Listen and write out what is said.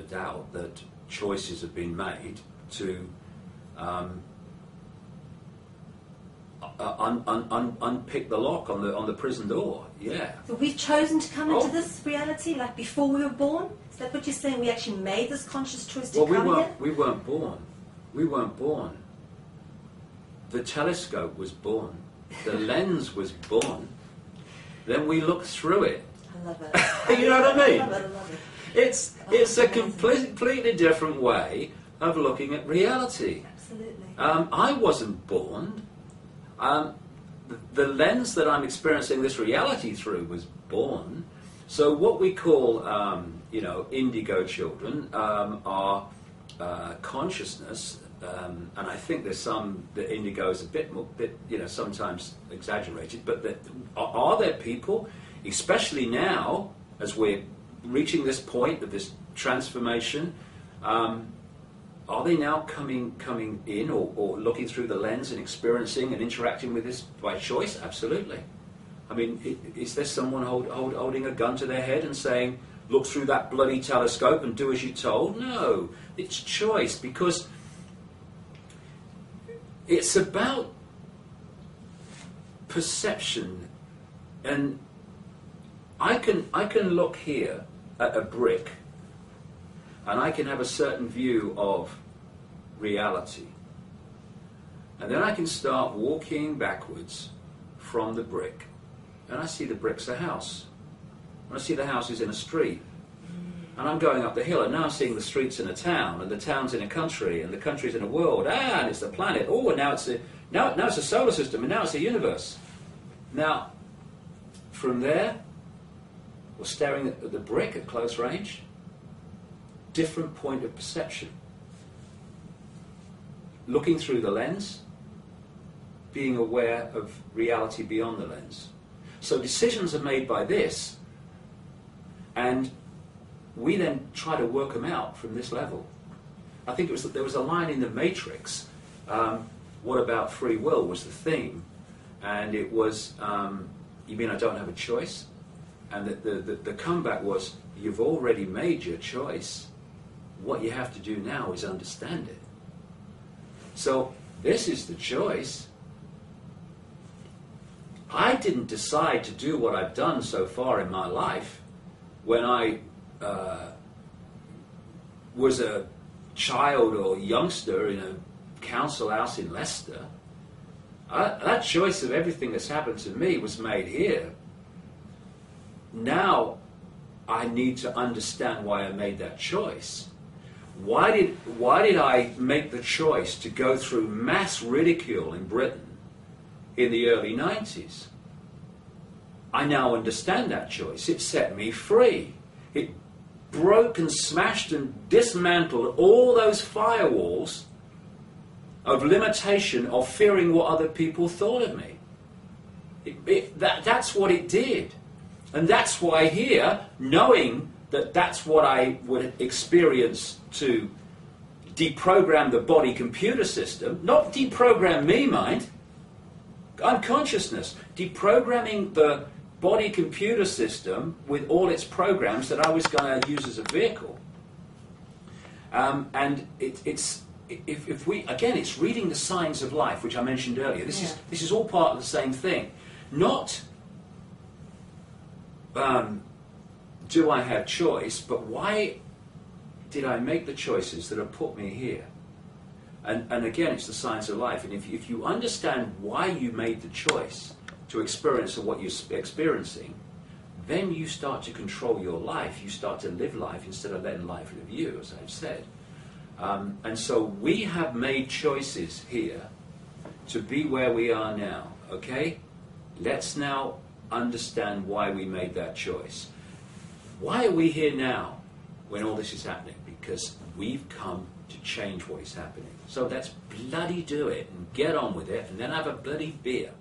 doubt that choices have been made to unpick the lock on the prison door. Yeah. So we've chosen to come into this reality, like before we were born? Is that what you're saying? We actually made this conscious choice to come here? We weren't born. We weren't born. The telescope was born. The lens was born. Then we looked through it. I love it. You know what I mean? I love it. It's a completely different way of looking at reality. Absolutely. I wasn't born. The lens that I'm experiencing this reality through was born. So what we call, indigo children are consciousness, and I think there's the indigo is a bit, sometimes exaggerated. But are there people, especially now, as we're reaching this point of this transformation? Are they now coming in or looking through the lens and experiencing and interacting with this by choice? Absolutely. I mean, is there someone holding a gun to their head and saying, look through that bloody telescope and do as you're told? No, it's choice, because it's about perception. And I can look here at a brick, and I can have a certain view of reality. And then I can start walking backwards from the brick. And I see the brick's a house. And I see the house is in a street. And I'm going up the hill, and now I'm seeing the streets in a town, and the town's in a country, and the country's in a world. And it's the planet. Oh, and now it's a solar system, and now it's a universe. Now, from there, we're staring at the brick at close range. Different point of perception. Looking through the lens, being aware of reality beyond the lens. So decisions are made by this, and we then try to work them out from this level. I think there was a line in The Matrix, what about free will was the theme, and it was, you mean I don't have a choice? And the comeback was, you've already made your choice. What you have to do now is understand it. So this is the choice. I didn't decide to do what I've done so far in my life when I was a child or youngster in a council house in Leicester. That choice of everything that's happened to me was made here. Now I need to understand why I made that choice. Why did I make the choice to go through mass ridicule in Britain in the early 90s? I now understand that choice. It set me free. It broke and smashed and dismantled all those firewalls of limitation, of fearing what other people thought of me. That's what it did. And that's why here, knowing that that's what I would experience to deprogram the body computer system, not deprogram me, mind, unconsciousness, deprogramming the body computer system with all its programs that I was going to use as a vehicle. And it's reading the signs of life, which I mentioned earlier. This is all part of the same thing. Not do I have choice, but why did I make the choices that have put me here? And again, it's the science of life. And if you understand why you made the choice to experience what you're experiencing, then you start to control your life. You start to live life instead of letting life live you, as I've said. And so we have made choices here to be where we are now, okay? Let's now understand why we made that choice. Why are we here now when all this is happening? Because we've come to change what is happening. So let's bloody do it and get on with it, and then have a bloody beer.